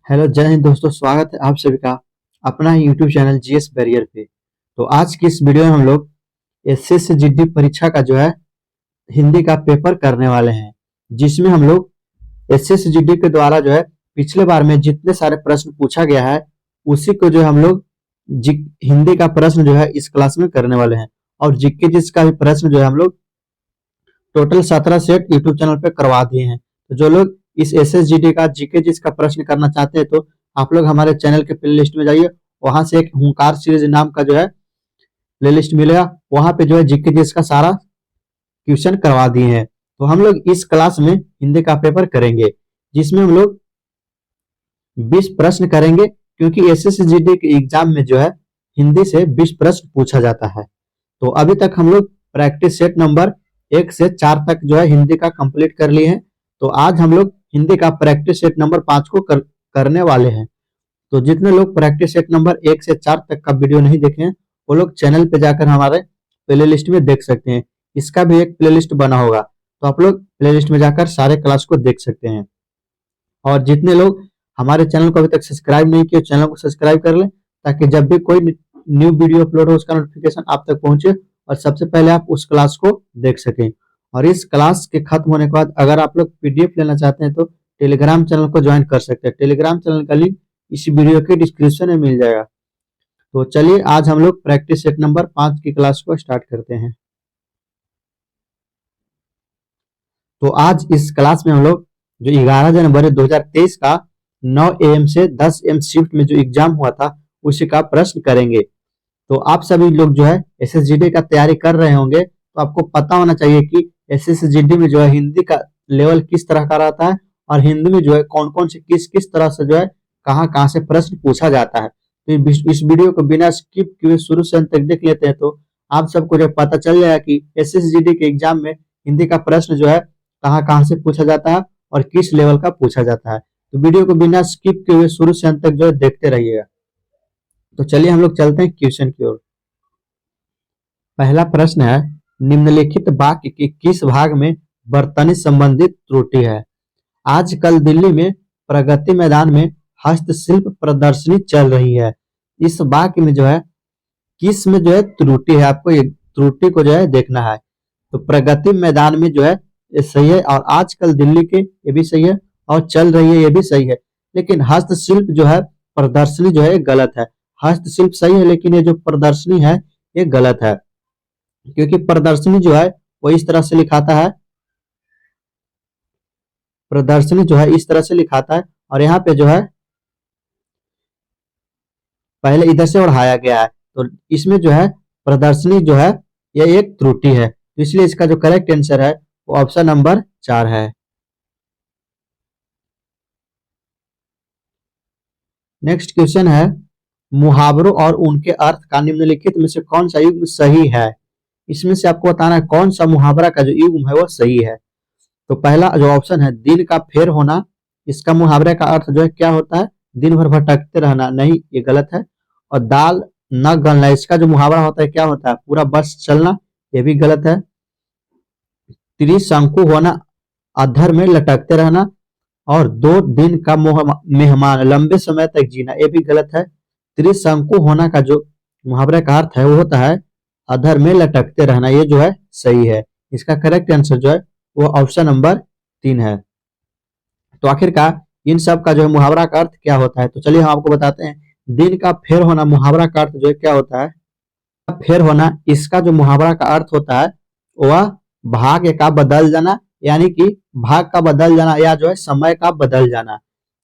Hello जय हिंद दोस्तों, स्वागत है आप सभी का अपना ही यूट्यूब चैनल जीएस बैरियर पे। तो आज की इस वीडियो में हम लोग एसएससी जीडी परीक्षा का जो है हिंदी का पेपर करने वाले हैं, जिसमें हम लोग एसएससी जीडी के द्वारा जो है पिछले बार में जितने सारे प्रश्न पूछा गया है उसी को जो हम लोग हिंदी का प्रश्न जो है इस क्लास में करने वाले हैं। और जीके जिसका भी प्रश्न जो है हम लोग टोटल 17 सेट यूट्यूब चैनल पे करवा दिए हैं। तो जो लोग इस एसएसजीडी का जीके जिस का प्रश्न करना चाहते हैं तो आप लोग हमारे चैनल के प्ले लिस्ट में जाइए, वहां से एक हुंकार सीरीज नाम का जो है प्ले लिस्ट मिलेगा, वहां पे जो है जीके जिस का सारा क्वेश्चन करवा दिए हैं। तो हम लोग इस क्लास में हिंदी का पेपर करेंगे, जिसमें हम लोग 20 प्रश्न करेंगे, क्योंकि एसएसजीडी के एग्जाम में जो है हिंदी से 20 प्रश्न पूछा जाता है। तो अभी तक हम लोग प्रैक्टिस सेट नंबर 1 से 4 तक जो है हिंदी का कंप्लीट कर लिए हैं। तो आज हम लोग हिंदी का प्रैक्टिस सेट नंबर 5 को करने वाले हैं। तो जितने लोग प्रैक्टिस सेट नंबर 1 से 4 तक का वीडियो नहीं देखे हैं वो लोग चैनल पे जाकर हमारे प्ले लिस्ट में देख सकते हैं। इसका भी एक प्ले लिस्ट बना होगा, तो आप लोग प्ले लिस्ट में जाकर सारे क्लास को देख सकते हैं। और जितने लोग हमारे चैनल को अभी तक सब्सक्राइब नहीं किए, चैनल को सब्सक्राइब कर लें, ताकि जब भी कोई न्यू वीडियो अपलोड हो उसका नोटिफिकेशन आप तक पहुंचे और सबसे पहले आप उस क्लास को देख सकें। और इस क्लास के खत्म होने के बाद अगर आप लोग पीडीएफ लेना चाहते हैं तो टेलीग्राम चैनल को ज्वाइन कर सकते हैं। टेलीग्राम चैनल का लिंक इस वीडियो के डिस्क्रिप्शन में मिल जाएगा। तो चलिए आज हम लोग प्रैक्टिस सेट नंबर 5 की क्लास को स्टार्ट करते हैं। तो आज इस क्लास में हम लोग जो 11 जनवरी 2023 का 9 AM से 10 AM शिफ्ट में जो एग्जाम हुआ था उसी का प्रश्न करेंगे। तो आप सभी लोग जो है एसएसजीडी का तैयारी कर रहे होंगे, तो आपको पता होना चाहिए कि एसएसजीडी में जो है हिंदी का लेवल किस तरह का रहता है और हिंदी में जो है कौन कौन से किस किस तरह से जो है कहाँ कहाँ से प्रश्न पूछा जाता है। तो इस वीडियो को बिना स्किप किए शुरू से अंत तक देख लेते हैं, तो आप सबको जो पता चल जाएगा कि एसएसजीडी के एग्जाम में हिंदी का प्रश्न जो है कहाँ कहाँ से पूछा जाता है और किस लेवल का पूछा जाता है। तो वीडियो को बिना स्किप किए हुए शुरू से अंत तक जो है देखते रहिएगा। तो चलिए हम लोग चलते हैं क्वेश्चन की ओर। पहला प्रश्न है, निम्नलिखित वाक्य के किस भाग में बर्तनी संबंधित त्रुटि है? आजकल दिल्ली में प्रगति मैदान में हस्तशिल्प प्रदर्शनी चल रही है। इस वाक्य में जो है किस में जो है त्रुटि है, आपको ये त्रुटि को जो है देखना है। तो प्रगति मैदान में जो है ये सही है, और आजकल दिल्ली के ये भी सही है, और चल रही है ये भी सही है। लेकिन हस्तशिल्प जो है प्रदर्शनी जो है गलत है। हस्तशिल्प सही है लेकिन ये जो प्रदर्शनी है ये गलत है, क्योंकि प्रदर्शनी जो है वो इस तरह से लिखाता है, प्रदर्शनी जो है इस तरह से लिखाता है, और यहाँ पे जो है पहले इधर से बढ़ाया गया है। तो इसमें जो है प्रदर्शनी जो है ये एक त्रुटि है, तो इसलिए इसका जो करेक्ट आंसर है वो ऑप्शन नंबर 4 है। नेक्स्ट क्वेश्चन है, मुहावरों और उनके अर्थ का निम्नलिखित में से कौन सा युग्म सही है? इसमें से आपको बताना है कौन सा मुहावरा का जो युग्म है वो सही है। तो पहला जो ऑप्शन है दिन का फेर होना, इसका मुहावरे का अर्थ जो है क्या होता है? दिन भर भटकते रहना। नहीं, ये गलत है। और दाल न गलना, इसका जो मुहावरा होता है क्या होता है? पूरा बस चलना। ये भी गलत है। त्रिशंकु होना, अधर में लटकते रहना। और 2 दिन का मेहमान, लंबे समय तक जीना, ये भी गलत है। त्रिशंकु होना का जो मुहावरे का अर्थ है वो होता है अधर में लटकते रहना, ये जो है सही है। इसका करेक्ट आंसर जो है वो ऑप्शन नंबर 3 है। तो आखिरकार इन सब का जो है मुहावरा का अर्थ क्या होता है? तो चलिए हम आपको बताते हैं। दिन का फेर होना मुहावरा का अर्थ जो है क्या होता है? फेर होना, इसका जो मुहावरा का अर्थ होता है वह भाग्य का बदल जाना, यानी कि भाग का बदल जाना या जो है समय का बदल जाना।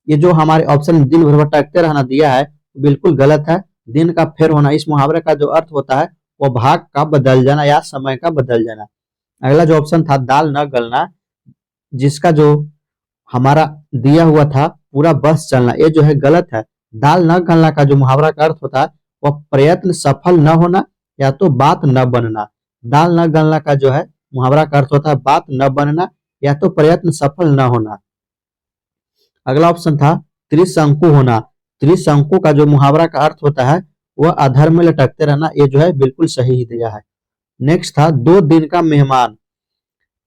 ये जो हमारे ऑप्शन दिन भर भटकते रहना दिया है बिल्कुल गलत है। दिन का फेर होना इस मुहावरे का जो अर्थ होता है वो भाग का बदल जाना या समय का बदल जाना। अगला जो ऑप्शन था दाल न गलना, जिसका जो हमारा दिया हुआ था पूरा बस चलना, ये जो है गलत है। दाल न गलना का जो मुहावरा का अर्थ होता है वह प्रयत्न सफल न होना या तो बात न बनना। दाल न गलना का जो है मुहावरा का अर्थ होता है बात न बनना या तो प्रयत्न सफल न होना। अगला ऑप्शन था त्रिशंकु होना, त्रिशंकु का जो मुहावरा का अर्थ होता है वह अधर में लटकते रहना, ये जो है बिल्कुल सही ही दिया है। नेक्स्ट था 2 दिन का मेहमान,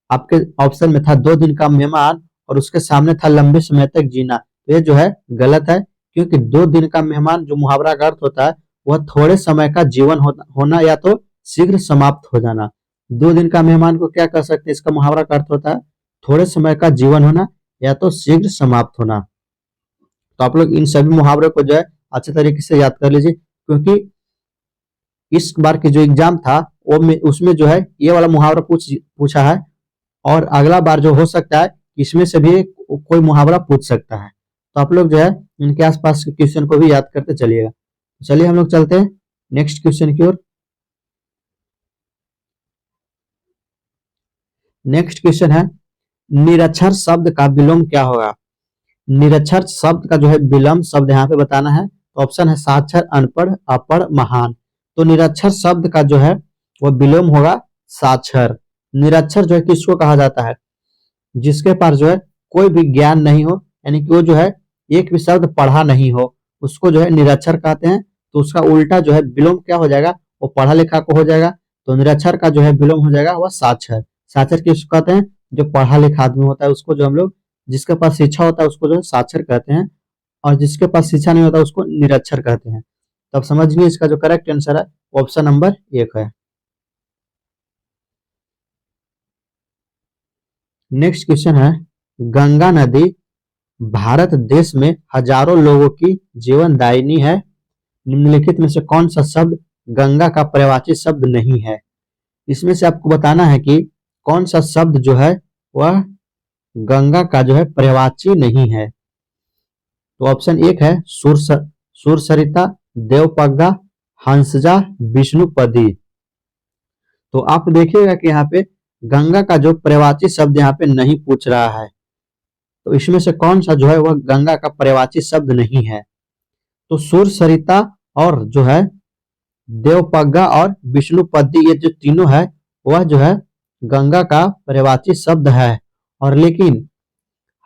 आपके ऑप्शन में था 2 दिन का मेहमान और उसके सामने था लंबे समय तक जीना। तो ये जो है गलत है, क्योंकि 2 दिन का मेहमान जो मुहावरा का अर्थ होता है वह थोड़े समय का जीवन होना या तो शीघ्र समाप्त हो जाना। 2 दिन का मेहमान को क्या कह सकते हैं, इसका मुहावरा का अर्थ होता है थोड़े समय का जीवन होना या तो शीघ्र समाप्त होना। तो आप लोग इन सभी मुहावरे को जो है अच्छे तरीके से याद कर लीजिए, क्योंकि इस बार के जो एग्जाम था वो उसमें जो है ये वाला मुहावरा पूछा है, और अगला बार जो हो सकता है इसमें से भी कोई मुहावरा पूछ सकता है। तो आप लोग जो है इनके आसपास के क्वेश्चन को भी याद करते चलिएगा। चलिए हम लोग चलते हैं नेक्स्ट क्वेश्चन की ओर। नेक्स्ट क्वेश्चन है, निरक्षर शब्द का विलोम क्या होगा। निरक्षर शब्द का जो है विलोम शब्द यहाँ पे बताना है। तो ऑप्शन है साक्षर, अनपढ़, अपढ़, महान। तो निरक्षर शब्द का जो है वो विलोम होगा साक्षर। निरक्षर जो है किसको कहा जाता है, जिसके पास जो है कोई भी ज्ञान नहीं हो, यानी कि वो जो है एक भी शब्द पढ़ा नहीं हो, उसको जो है निरक्षर कहते हैं। तो उसका उल्टा जो है विलोम क्या हो जाएगा, वो पढ़ा लिखा को हो जाएगा। तो निरक्षर का जो है विलोम हो जाएगा वह साक्षर। साक्षर किसको कहते हैं, जो पढ़ा लिखा आदमी होता है उसको जो हम लोग, जिसके पास शिक्षा होता है उसको जो है साक्षर कहते हैं, और जिसके पास शिक्षा नहीं होता उसको निरक्षर कहते हैं। तब समझिए इसका जो करेक्ट आंसर है ऑप्शन नंबर 1 है। नेक्स्ट क्वेश्चन है, गंगा नदी भारत देश में हजारों लोगों की जीवनदायिनी है। निम्नलिखित में से कौन सा शब्द गंगा का पर्यायवाची शब्द नहीं है। इसमें से आपको बताना है कि कौन सा शब्द जो है वह गंगा का जो है पर्यायवाची नहीं है। तो ऑप्शन 1 है सुरसरिता, देवपग्गा, हंसजा, विष्णुपदी। तो आप देखिएगा कि यहाँ पे गंगा का जो पर्यायवाची शब्द यहाँ पे नहीं पूछ रहा है, तो इसमें से कौन सा जो है वह गंगा का पर्यायवाची शब्द नहीं है। तो सुरसरिता और जो है देवपग्गा और विष्णुपदी, ये जो तीनों है वह जो है गंगा का पर्यायवाची शब्द है, और लेकिन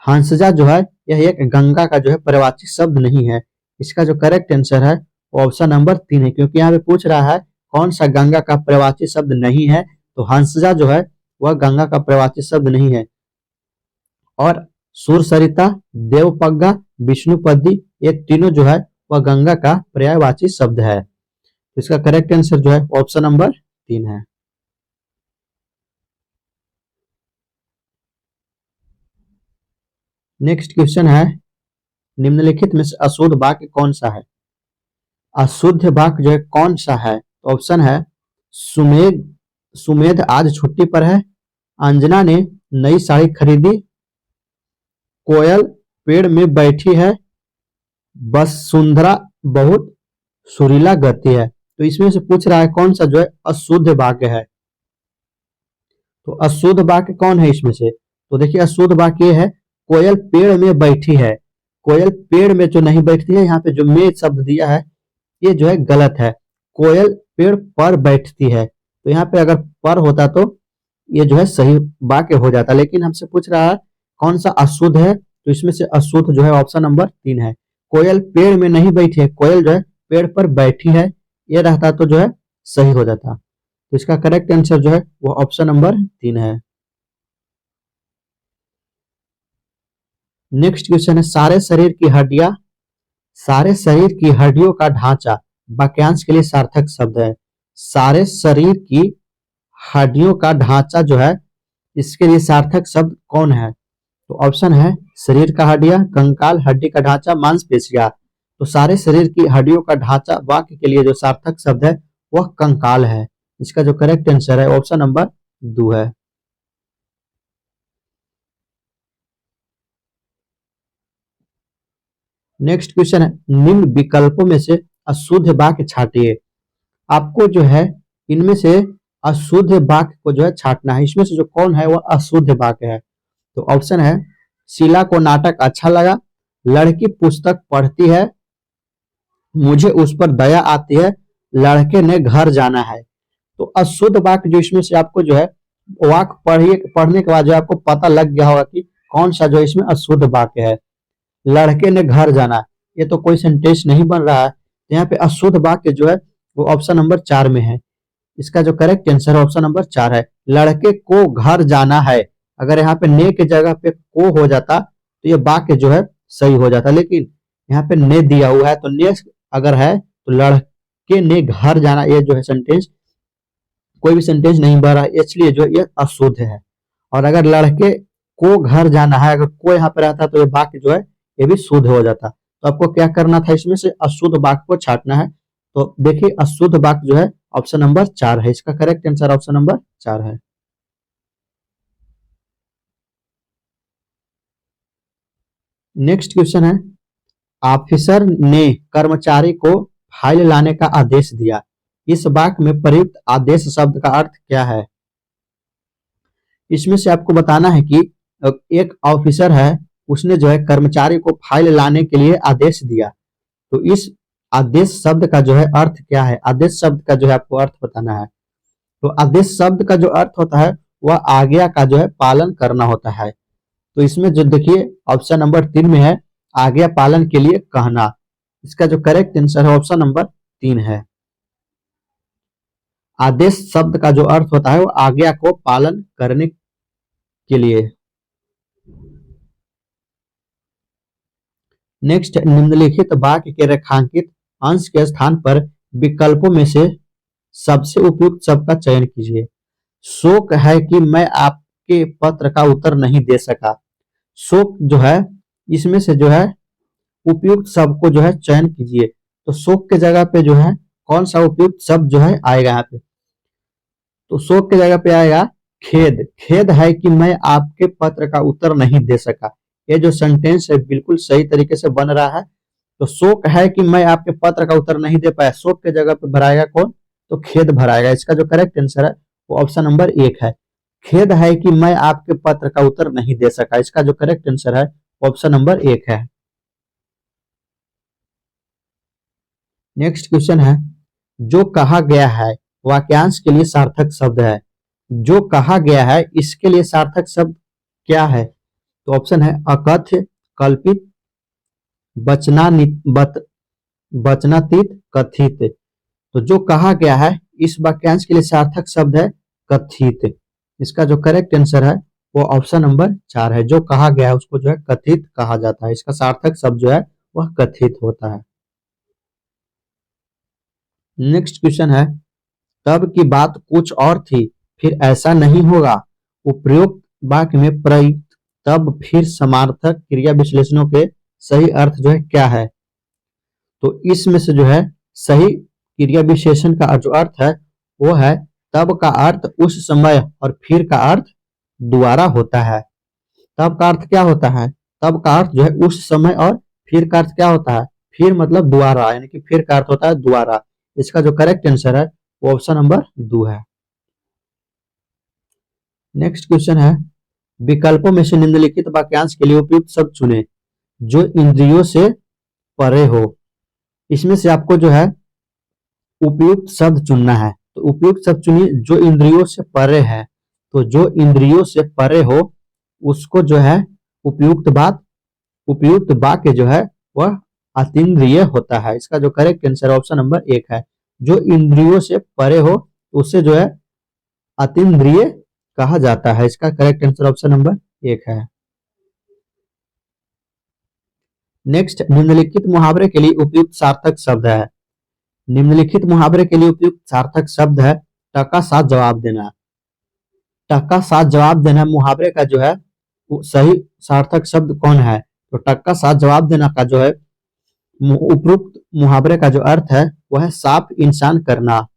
हंसजा जो है यह एक गंगा का जो है पर्यायवाची शब्द नहीं है। इसका जो करेक्ट आंसर है वो ऑप्शन नंबर 3 है, क्योंकि यहाँ पे पूछ रहा है कौन सा गंगा का पर्यायवाची शब्द नहीं है, तो हंसजा जो है वह गंगा का पर्यायवाची शब्द नहीं है, और सुरसरिता, देवपग्गा, विष्णुपदी ये तीनों जो है वह गंगा का पर्यायवाची शब्द है। तो इसका करेक्ट आंसर जो है ऑप्शन नंबर 3 है। नेक्स्ट क्वेश्चन है, निम्नलिखित में से अशुद्ध वाक्य कौन सा है। अशुद्ध वाक्य जो है कौन सा है, तो ऑप्शन है सुमेध सुमेध आज छुट्टी पर है, अंजना ने नई साड़ी खरीदी, कोयल पेड़ में बैठी है, वसुंधरा बहुत सुरीला गति है। तो इसमें से पूछ रहा है कौन सा जो है अशुद्ध वाक्य है। तो अशुद्ध वाक्य कौन है इसमें से, तो देखिए अशुद्ध वाक्य ये है कोयल पेड़ में बैठी है। कोयल पेड़ में जो नहीं बैठती है, यहाँ पे जो में शब्द दिया है ये जो है गलत है। कोयल पेड़ पर बैठती है, तो यहाँ पे अगर पर होता तो ये जो है सही वाक्य हो जाता, लेकिन हमसे पूछ रहा है कौन सा अशुद्ध है, तो इसमें से अशुद्ध जो है ऑप्शन नंबर 3 है। कोयल पेड़ में नहीं बैठी है, कोयल जो है पेड़ पर बैठी है, ये रहता तो जो है सही हो जाता। तो इसका करेक्ट आंसर जो है वो ऑप्शन नंबर 3 है। नेक्स्ट क्वेश्चन है, सारे शरीर की हड्डियां, सारे शरीर की हड्डियों का ढांचा वाक्यांश के लिए सार्थक शब्द है। सारे शरीर की हड्डियों का ढांचा जो है इसके लिए सार्थक शब्द कौन है, तो ऑप्शन है शरीर का हड्डियां, कंकाल, हड्डी का ढांचा, मांसपेशियां। तो सारे शरीर की हड्डियों का ढांचा वाक्य के लिए जो सार्थक शब्द है वह कंकाल है। इसका जो करेक्ट आंसर है ऑप्शन नंबर 2 है। नेक्स्ट क्वेश्चन है, निम्न विकल्पों में से अशुद्ध वाक्य छाटिए। आपको जो है इनमें से अशुद्ध वाक्य को जो है छाटना है। इसमें से जो कौन है वह अशुद्ध वाक्य है। तो ऑप्शन है शीला को नाटक अच्छा लगा, लड़की पुस्तक पढ़ती है, मुझे उस पर दया आती है, लड़के ने घर जाना है। तो अशुद्ध वाक्य जो इसमें से आपको जो है वाक्य पढ़ने के बाद जो आपको पता लग गया होगा कि कौन सा जो इसमें अशुद्ध वाक्य है। लड़के ने घर जाना, ये तो कोई सेंटेंस नहीं बन रहा है। यहाँ पे अशुद्ध वाक्य जो है वो ऑप्शन नंबर 4 में है। इसका जो करेक्ट आंसर ऑप्शन नंबर 4 है, लड़के को घर जाना है। अगर यहाँ पे ने के जगह पे को हो जाता तो ये वाक्य जो है सही हो जाता। लेकिन यहाँ पे ने दिया हुआ है, तो ने अगर है तो लड़के ने घर जाना, ये जो है सेंटेंस, कोई भी सेंटेंस नहीं बन रहा, इसलिए जो ये अशुद्ध है। और अगर लड़के को घर जाना है, अगर को यहाँ पे रहता तो ये वाक्य जो है ये भी शुद्ध हो जाता। तो आपको क्या करना था, इसमें से अशुद्ध वाक्य को छांटना है। तो देखिए अशुद्ध वाक्य जो है ऑप्शन नंबर 4 है, इसका करेक्ट आंसर ऑप्शन नंबर 4 है। नेक्स्ट क्वेश्चन है, ऑफिसर ने कर्मचारी को फाइल लाने का आदेश दिया। इस वाक्य में प्रयुक्त आदेश शब्द का अर्थ क्या है? इसमें से आपको बताना है कि एक ऑफिसर है, उसने जो है कर्मचारी को फाइल लाने के लिए आदेश दिया। तो इस आदेश शब्द का जो है अर्थ क्या है? आदेश शब्द का जो है आपको अर्थ बताना है। तो आदेश शब्द का जो अर्थ होता है वह आज्ञा का जो है पालन करना होता है। तो इसमें जो देखिए ऑप्शन नंबर 3 में है आज्ञा पालन के लिए कहना, इसका जो करेक्ट आंसर है ऑप्शन नंबर 3 है। आदेश शब्द का जो अर्थ होता है वो आज्ञा को पालन करने के लिए। नेक्स्ट, निम्नलिखित वाक्य के रेखांकित अंश के स्थान पर विकल्पों में से सबसे उपयुक्त शब्द का चयन कीजिए। शोक है कि मैं आपके पत्र का उत्तर नहीं दे सका। शोक जो है, इसमें से जो है उपयुक्त शब्द को जो है चयन कीजिए। तो शोक के जगह पे जो है कौन सा उपयुक्त शब्द जो है आएगा यहाँ पे? तो शोक के जगह पे आएगा खेद। खेद है कि मैं आपके पत्र का उत्तर नहीं दे सका। ये जो सेंटेंस है बिल्कुल सही तरीके से बन रहा है। तो शोक है कि मैं आपके पत्र का उत्तर नहीं दे पाया, शोक के जगह पे भराएगा कौन? तो खेद भराएगा। इसका जो करेक्ट आंसर है वो ऑप्शन नंबर 1 है। खेद है कि मैं आपके पत्र का उत्तर नहीं दे सका, इसका जो करेक्ट आंसर है ऑप्शन नंबर 1 है। नेक्स्ट क्वेश्चन है, जो कहा गया है वाक्यांश के लिए सार्थक शब्द है। जो कहा गया है इसके लिए सार्थक शब्द क्या है? तो ऑप्शन है अकथ्य, कल्पित, वचनातीत, कथित। तो जो कहा गया है इस वाक्यांश के लिए सार्थक शब्द है कथित। इसका जो करेक्ट आंसर है वो ऑप्शन नंबर 4 है। जो कहा गया है उसको जो है कथित कहा जाता है, इसका सार्थक शब्द जो है वह कथित होता है। नेक्स्ट क्वेश्चन है, तब की बात कुछ और थी, फिर ऐसा नहीं होगा। उपरोक्त वाक्य में प्रयुक्त तब फिर समार्थक क्रिया विश्लेषणों के सही अर्थ जो है क्या है? तो इसमें से जो है सही क्रिया विशेषण का जो अर्थ है वो है तब का अर्थ उस समय और फिर का अर्थ दोबारा होता है। तब का अर्थ क्या होता है? तब का अर्थ जो है उस समय और फिर का अर्थ क्या होता है? फिर मतलब दोबारा, यानी कि फिर का अर्थ होता है दोबारा। इसका जो करेक्ट आंसर है वो ऑप्शन नंबर 2 है। नेक्स्ट क्वेश्चन है, विकल्पों में से निम्नलिखित वाक्यांश के लिए उपयुक्त शब्द चुने जो इंद्रियों से परे हो। इसमें से आपको जो है उपयुक्त शब्द चुनना है। तो उपयुक्त शब्द चुनिए जो इंद्रियों से परे है। तो जो इंद्रियों से परे हो उसको जो है उपयुक्त वाक्य जो है वह अतीन्द्रिय होता है। इसका जो करेक्ट आंसर ऑप्शन नंबर 1 है। जो इंद्रियों से परे हो उससे जो है अतीन्द्रिय कहा जाता है। इसका करेक्ट आंसर ऑप्शन नंबर 1 है। नेक्स्ट, निम्नलिखित मुहावरे के लिए उपयुक्त सार्थक शब्द है। निम्नलिखित मुहावरे के लिए उपयुक्त सार्थक शब्द है टका साथ जवाब देना। टक्का साथ जवाब देना मुहावरे का जो है सही सार्थक शब्द कौन है? तो टक्का साथ जवाब देना का जो है उपरोक्त मुहावरे का जो अर्थ है वह है साफ इंसान करना,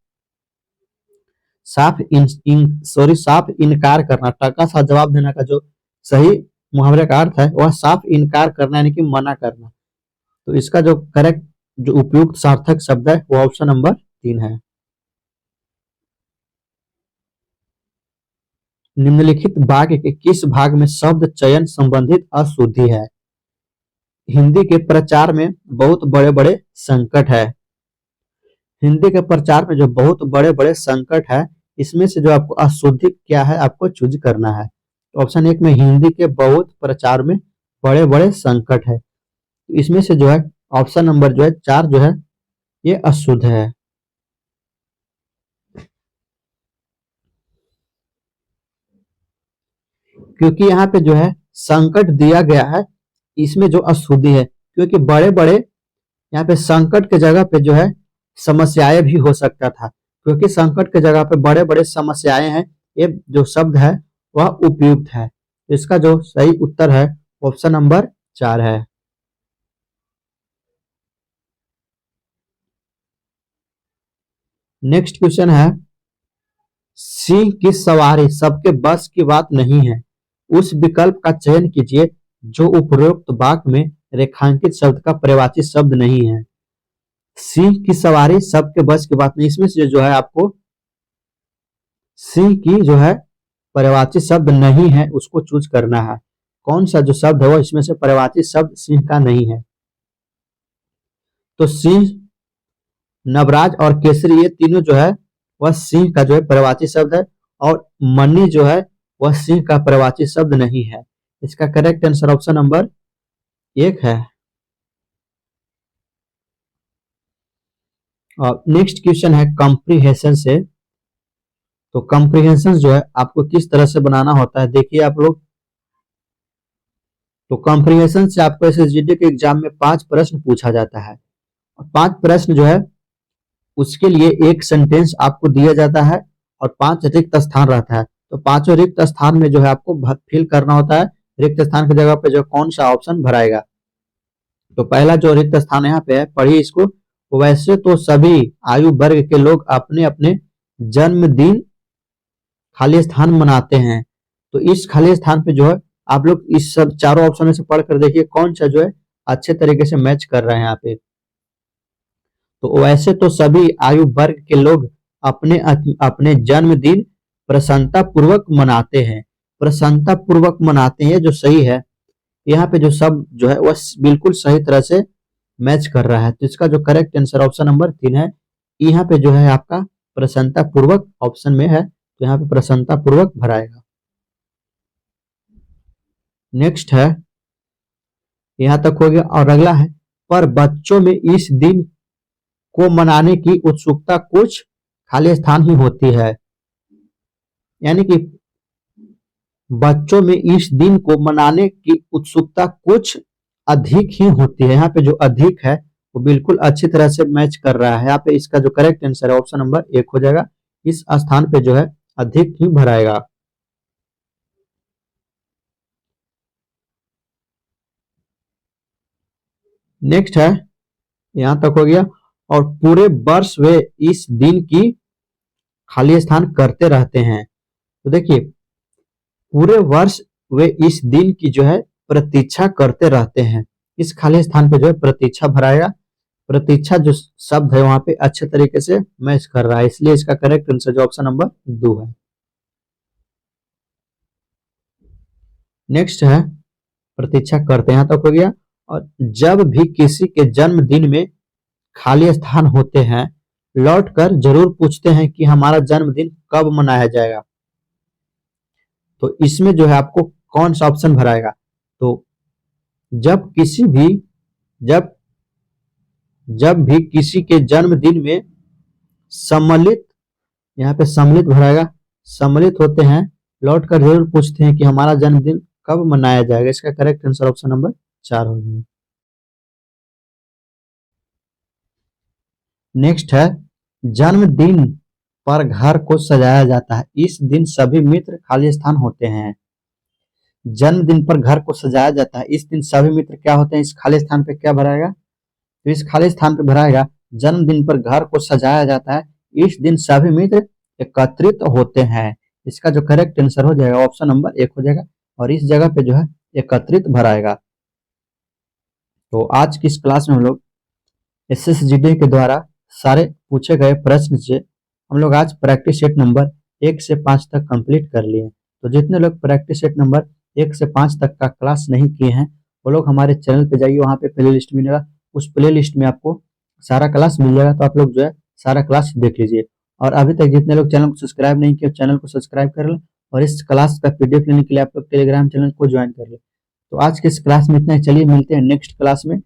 साफ इनकार करना। टक्का साथ जवाब देना का जो सही मुहावरे का अर्थ है वह साफ इनकार करना, यानी कि मना करना। तो इसका जो करेक्ट जो उपयुक्त सार्थक शब्द है वो ऑप्शन नंबर 3 है। निम्नलिखित वाक्य के किस भाग में शब्द चयन संबंधित अशुद्धि है? हिंदी के प्रचार में बहुत बड़े बड़े संकट है। हिंदी के प्रचार में जो बहुत बड़े बड़े संकट है, इसमें से जो आपको अशुद्धि क्या है आपको चूज करना है। ऑप्शन 1 में हिंदी के बहुत प्रचार में बड़े बड़े संकट है, इसमें से जो है ऑप्शन नंबर जो है 4 जो है ये अशुद्ध है। क्योंकि यहाँ पे जो है संकट दिया गया है इसमें जो अशुद्धि है, क्योंकि बड़े बड़े यहाँ पे संकट के जगह पे जो है समस्याएं भी हो सकता था, क्योंकि संकट के जगह पे बड़े बड़े समस्याएं हैं, ये जो शब्द है वह उपयुक्त है। इसका जो सही उत्तर है ऑप्शन नंबर 4 है। नेक्स्ट क्वेश्चन है, सिंह की सवारी सबके बस की बात नहीं है, उस विकल्प का चयन कीजिए जो उपरोक्त वाक्य में रेखांकित शब्द का पर्यायवाची शब्द नहीं है। सिंह की सवारी सबके बस की बात नहीं, इसमें से जो है आपको सिंह की जो है पर्यायवाची शब्द नहीं है उसको चूज करना है। कौन सा जो शब्द है वो इसमें से पर्यायवाची शब्द सिंह का नहीं है? तो सिंह, नवराज और केसरी ये तीनों जो है वह सिंह का जो है पर्यायवाची शब्द है, और मन्नी जो है वह सिंह का पर्यायवाची शब्द नहीं है। इसका करेक्ट आंसर ऑप्शन नंबर 1 है। और नेक्स्ट क्वेश्चन है कॉम्प्रिहेंशन से। तो कॉम्प्रिहेंशन जो है आपको किस तरह से बनाना होता है देखिए आप लोग। तो कॉम्प्रिहेंशन से आपको एसएसजीडी के एग्जाम में 5 प्रश्न पूछा जाता है, और 5 प्रश्न जो है उसके लिए एक सेंटेंस आपको दिया जाता है और 5 रिक्त स्थान रहता है। तो 5 रिक्त स्थान में जो है आपको फिल करना होता है, रिक्त स्थान की जगह पे जो कौन सा ऑप्शन भराएगा। तो पहला जो रिक्त स्थान यहाँ पे है, पढ़िए इसको। वैसे तो सभी आयु वर्ग के लोग अपने अपने जन्मदिन खाली स्थान मनाते हैं। तो इस खाली स्थान पे जो है आप लोग इस सब चारों ऑप्शन में से पढ़ कर देखिए कौन सा जो है अच्छे तरीके से मैच कर रहा है यहाँ पे। तो वैसे तो सभी आयु वर्ग के लोग अपने अपने जन्मदिन प्रसन्नता पूर्वक मनाते हैं। प्रसन्नता पूर्वक मनाते हैं जो सही है, यहाँ पे जो शब्द जो है वह बिल्कुल सही तरह से मैच कर रहा है। तो इसका जो करेक्ट आंसर ऑप्शन नंबर 3 है। यहाँ पे जो है आपका प्रसन्नता पूर्वक ऑप्शन में है, तो यहाँ पे प्रसन्नता पूर्वक भराएगा। नेक्स्ट है, यहाँ तक हो गया। और अगला है, पर बच्चों में इस दिन को मनाने की उत्सुकता कुछ खाली स्थान ही होती है। यानी कि बच्चों में इस दिन को मनाने की उत्सुकता कुछ अधिक ही होती है। यहाँ पे जो अधिक है वो बिल्कुल अच्छी तरह से मैच कर रहा है। यहाँ पे इसका जो करेक्ट आंसर है ऑप्शन नंबर 1 हो जाएगा। इस स्थान पे जो है अधिक ही भराएगा। नेक्स्ट है, यहां तक हो गया। और पूरे वर्ष वे इस दिन की खाली स्थान करते रहते हैं। तो देखिए पूरे वर्ष वे इस दिन की जो है प्रतीक्षा करते रहते हैं। इस खाली स्थान पे जो है प्रतीक्षा भराएगा। प्रतीक्षा जो शब्द है वहां पे अच्छे तरीके से मैच कर रहा है, इसलिए इसका करेक्ट आंसर जो ऑप्शन नंबर 2 है। नेक्स्ट है, प्रतीक्षा करते हैं, तक हो गया। और जब भी किसी के जन्मदिन में खाली स्थान होते हैं, लौटकर जरूर पूछते हैं कि हमारा जन्मदिन कब मनाया जाएगा। तो इसमें जो है आपको कौन सा ऑप्शन भराएगा। तो जब भी किसी के जन्मदिन में सम्मिलित, यहाँ पे सम्मिलित भराएगा, सम्मिलित होते हैं, लौट कर जरूर पूछते हैं कि हमारा जन्मदिन कब मनाया जाएगा। इसका करेक्ट आंसर ऑप्शन नंबर 4 हो जाएगा। नेक्स्ट है, जन्मदिन पर घर को सजाया जाता है, इस दिन सभी मित्र खाली स्थान होते हैं। जन्मदिन पर घर को सजाया जाता है, इस दिन सभी मित्र क्या होते हैं, इस खाली स्थान पे क्या भराएगा। तो इस खाली स्थान पे भराएगा, जन्मदिन पर घर को सजाया जाता है, इस दिन सभी मित्र एकत्रित होते हैं। इसका जो करेक्ट आंसर हो जाएगा ऑप्शन नंबर 1 हो जाएगा, और इस जगह पे जो है एकत्रित भराएगा। तो आज की इस क्लास में हम लोग एसएसजीडी के द्वारा सारे पूछे गए प्रश्न से हम लोग आज प्रैक्टिस सेट नंबर 1 से 5 तक कंप्लीट कर लिए। तो जितने लोग प्रैक्टिस सेट नंबर 1 से 5 तक का क्लास नहीं किए हैं वो लोग हमारे चैनल पे जाइए, वहाँ पे प्ले लिस्ट मिलेगा, उस प्ले लिस्ट में आपको सारा क्लास मिल जाएगा। तो आप लोग जो है सारा क्लास देख लीजिए। और अभी तक जितने लोग चैनल को सब्सक्राइब नहीं किए चैनल को सब्सक्राइब कर लें, और इस क्लास का पीडीएफ लेने के लिए आप लोग टेलीग्राम चैनल को ज्वाइन कर लें। तो आज के इस क्लास में इतना ही, चलिए मिलते हैं नेक्स्ट क्लास में।